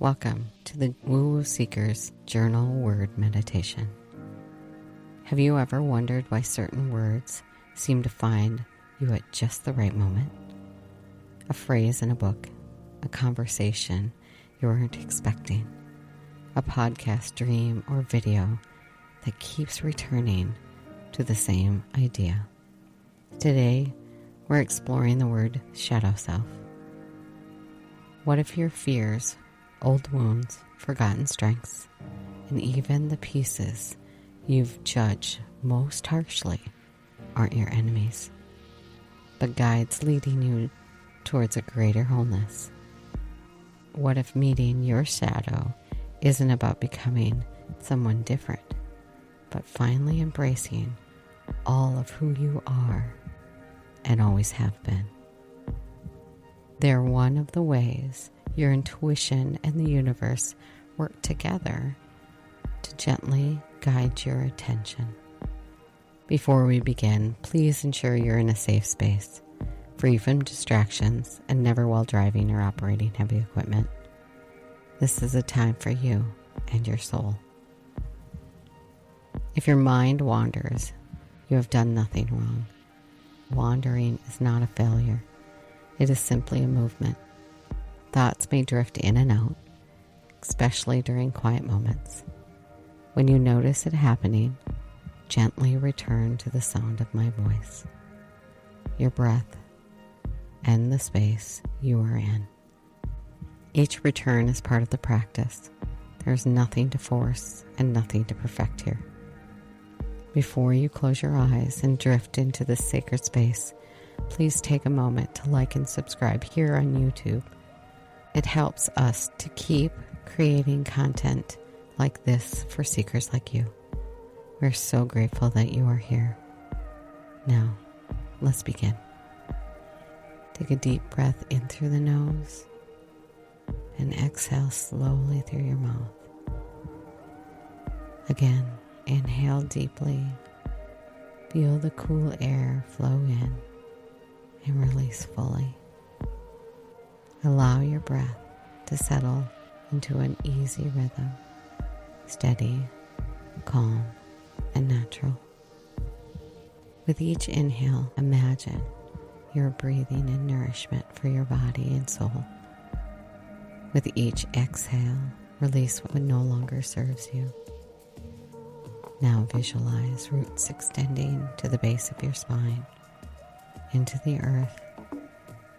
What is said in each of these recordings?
Welcome to the Woo Seeker's Journal Word Meditation. Have you ever wondered why certain words seem to find you at just the right moment? A phrase in a book, a conversation you weren't expecting, a podcast, dream, or video that keeps returning to the same idea. Today, we're exploring the word shadow self. What if your fears, old wounds, forgotten strengths, and even the pieces you've judged most harshly aren't your enemies, but guides leading you towards a greater wholeness? What if meeting your shadow isn't about becoming someone different, but finally embracing all of who you are and always have been? They're one of the ways your intuition and the universe work together to gently guide your attention. Before we begin, please ensure you're in a safe space, free from distractions, and never while driving or operating heavy equipment. This is a time for you and your soul. If your mind wanders, you have done nothing wrong. Wandering is not a failure. It is simply a movement. Thoughts may drift in and out, especially during quiet moments. When you notice it happening, gently return to the sound of my voice, your breath, and the space you are in. Each return is part of the practice. There's nothing to force and nothing to perfect here. Before you close your eyes and drift into this sacred space, please take a moment to like and subscribe here on YouTube. It helps us to keep creating content like this for seekers like you. We're so grateful that you are here. Now, let's begin. Take a deep breath in through the nose and exhale slowly through your mouth. Again, inhale deeply. Feel the cool air flow in and release fully. Allow your breath to settle into an easy rhythm, steady, calm, and natural. With each inhale, imagine you're breathing in nourishment for your body and soul. With each exhale, release what no longer serves you. Now visualize roots extending to the base of your spine, into the earth,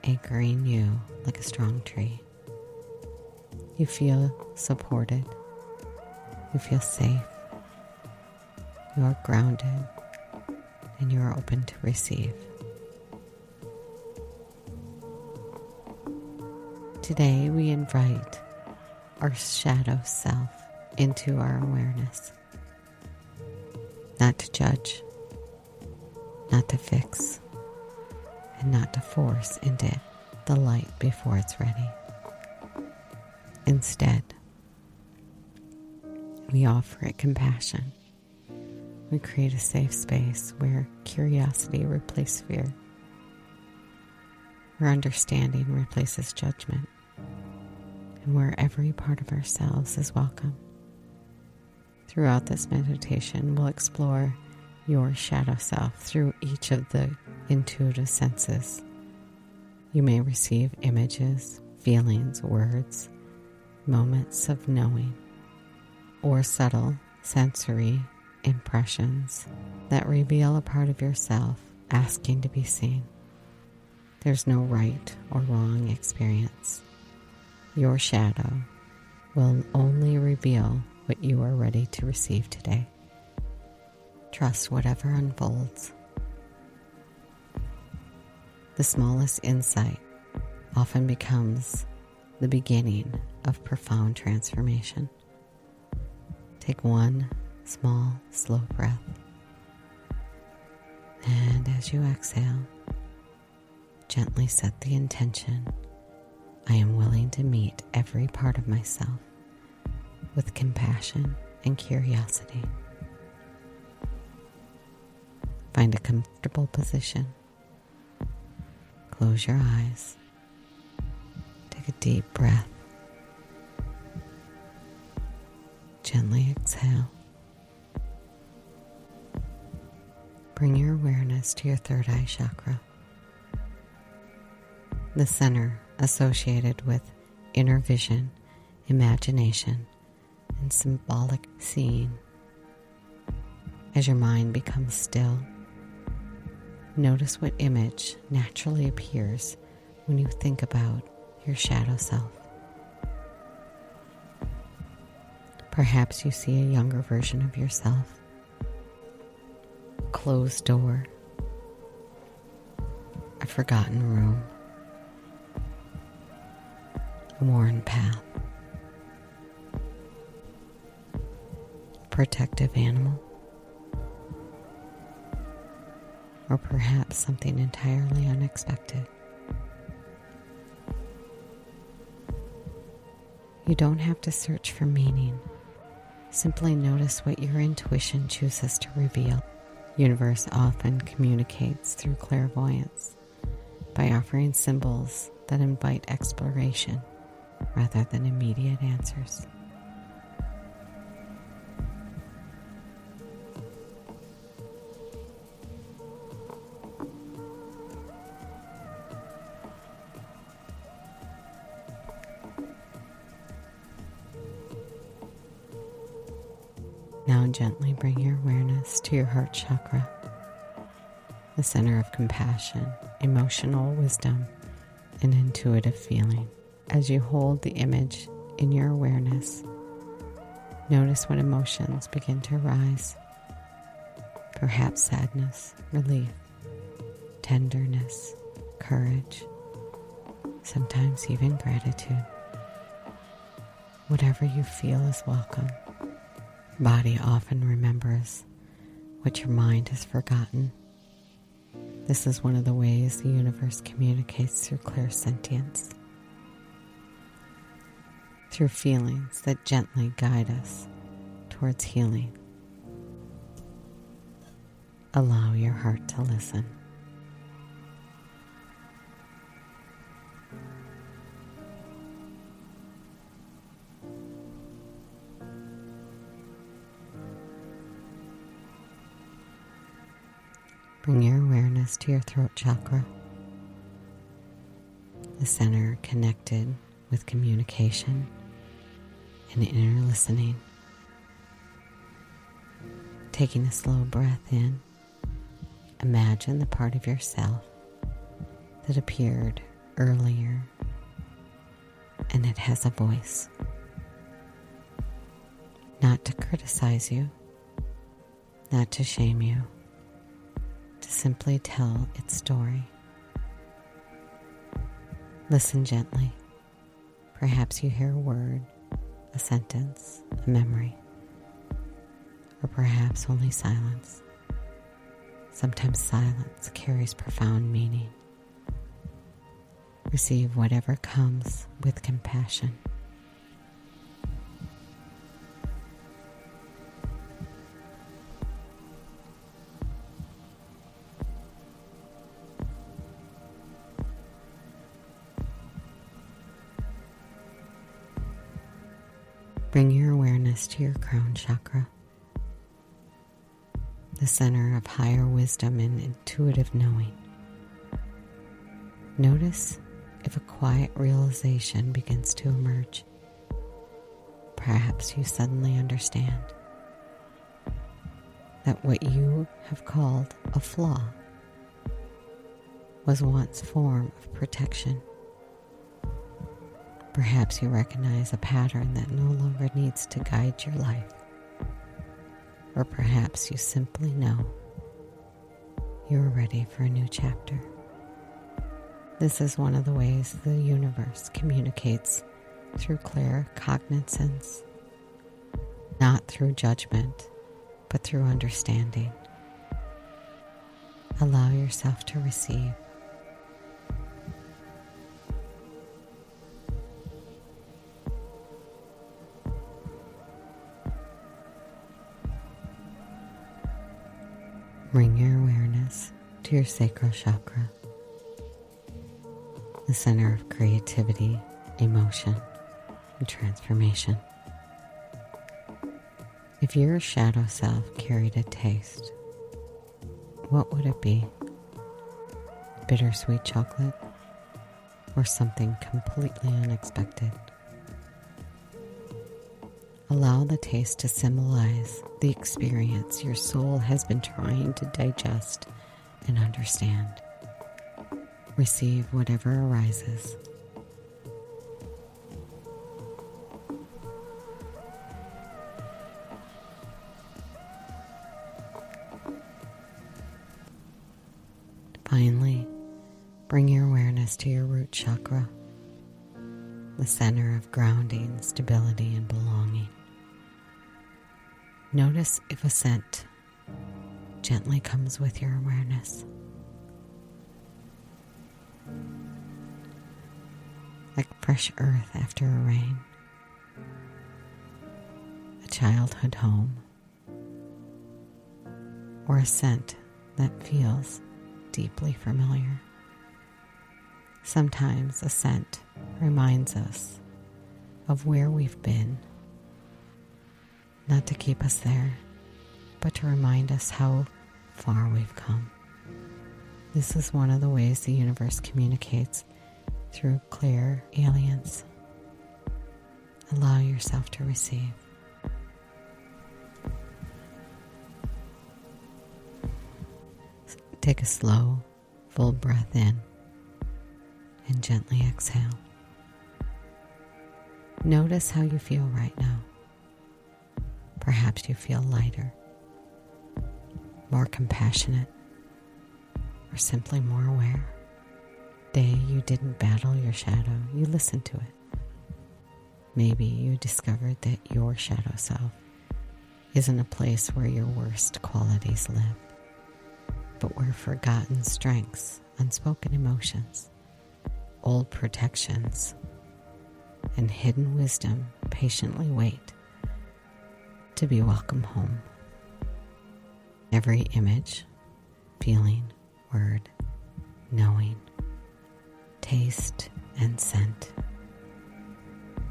anchoring you like a strong tree. You feel supported. You feel safe. You are grounded, and you are open to receive. Today we invite our shadow self into our awareness. Not to judge, not to fix, and not to force into the light before it's ready. Instead, we offer it compassion. We create a safe space where curiosity replaces fear, where understanding replaces judgment, and where every part of ourselves is welcome. Throughout this meditation, we'll explore your shadow self through each of the intuitive senses. You may receive images, feelings, words, moments of knowing, or subtle sensory impressions that reveal a part of yourself asking to be seen. There's no right or wrong experience. Your shadow will only reveal what you are ready to receive today. Trust whatever unfolds. The smallest insight often becomes the beginning of profound transformation. Take one small, slow breath. And as you exhale, gently set the intention, I am willing to meet every part of myself with compassion and curiosity. Find a comfortable position. Close your eyes. Take a deep breath. gently exhale. Bring your awareness to your third eye chakra, the center associated with inner vision, imagination, and symbolic seeing. As your mind becomes still, notice what image naturally appears when you think about your shadow self. Perhaps you see a younger version of yourself, a closed door, a forgotten room, a worn path, a protective animal, or perhaps something entirely unexpected. You don't have to search for meaning. Simply notice what your intuition chooses to reveal. Universe often communicates through clairvoyance by offering symbols that invite exploration rather than immediate answers. Now gently bring your awareness to your heart chakra, the center of compassion, emotional wisdom, and intuitive feeling. As you hold the image in your awareness, notice what emotions begin to arise. Perhaps sadness, relief, tenderness, courage, sometimes even gratitude. Whatever you feel is welcome. Body often remembers what your mind has forgotten. This is one of the ways the universe communicates through clairsentience, through feelings that gently guide us towards healing. Allow your heart to listen. Bring your awareness to your throat chakra, the center connected with communication and inner listening. Taking a slow breath in, imagine the part of yourself that appeared earlier and it has a voice. Not to criticize you, not to shame you, to simply tell its story. Listen gently. Perhaps you hear a word, a sentence, a memory, or perhaps only silence. Sometimes silence carries profound meaning. Receive whatever comes with compassion. Bring your awareness to your crown chakra, the center of higher wisdom and intuitive knowing. Notice if a quiet realization begins to emerge. Perhaps you suddenly understand that what you have called a flaw was once a form of protection. Perhaps you recognize a pattern that no longer needs to guide your life. Or perhaps you simply know you are ready for a new chapter. This is one of the ways the universe communicates through clear cognizance, not through judgment, but through understanding. Allow yourself to receive. Bring your awareness to your sacral chakra, the center of creativity, emotion, and transformation. If your shadow self carried a taste, what would it be? Bittersweet chocolate? Or something completely unexpected? Allow the taste to symbolize the experience your soul has been trying to digest and understand. Receive whatever arises. Finally, bring your awareness to your root chakra, the center of grounding, stability, and belonging. Notice if a scent gently comes with your awareness. Like fresh earth after a rain, a childhood home, or a scent that feels deeply familiar. Sometimes a scent reminds us of where we've been, not to keep us there, but to remind us how far we've come. This is one of the ways the universe communicates through clear aliens. Allow yourself to receive. Take a slow, full breath in and gently exhale. Notice how you feel right now. Perhaps you feel lighter, more compassionate, or simply more aware. Today you didn't battle your shadow, you listened to it. Maybe you discovered that your shadow self isn't a place where your worst qualities live, but where forgotten strengths, unspoken emotions, old protections, and hidden wisdom patiently wait to be welcome home. Every image, feeling, word, knowing, taste, and scent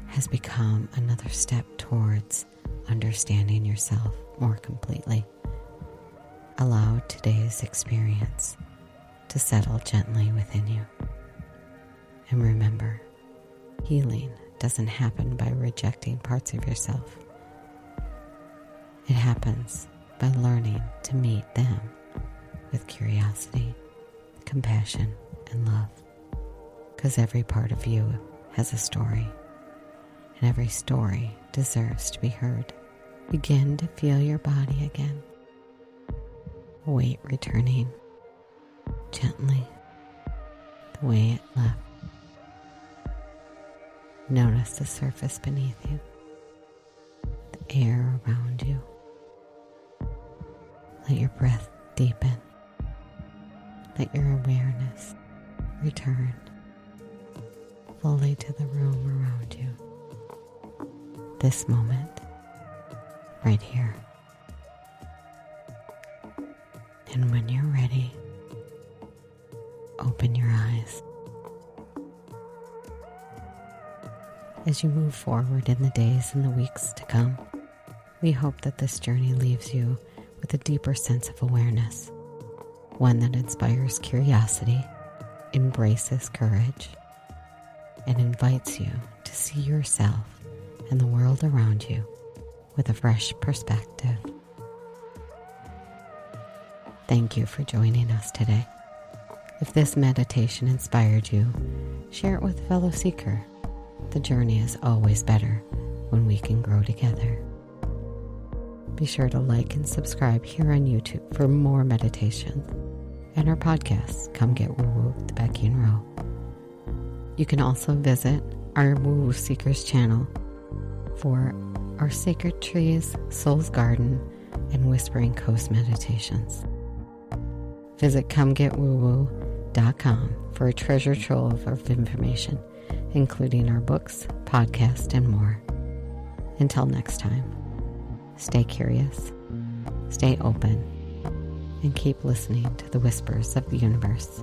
has become another step towards understanding yourself more completely. Allow today's experience to settle gently within you. And remember, healing doesn't happen by rejecting parts of yourself. It happens by learning to meet them with curiosity, compassion, and love. Because every part of you has a story, and every story deserves to be heard. Begin to feel your body again. Weight returning gently the way it left. Notice the surface beneath you, the air around you. Let your breath deepen. Let your awareness return fully to the room around you. This moment, right here. And when you're ready, open your eyes. As you move forward in the days and the weeks to come, we hope that this journey leaves you with a deeper sense of awareness, one that inspires curiosity, embraces courage, and invites you to see yourself and the world around you with a fresh perspective. Thank you for joining us today. If this meditation inspired you, share it with a fellow seeker. The journey is always better when we can grow together. Be sure to like and subscribe here on YouTube for more meditations and our podcasts, Come Get Woo Woo with Becky and Ro. You can also visit our Woo Woo Seekers channel for our Sacred Trees, Soul's Garden, and Whispering Coast meditations. Visit comegetwoowoo.com for a treasure trove of information, including our books, podcast, and more. Until next time, stay curious, stay open, and keep listening to the whispers of the universe.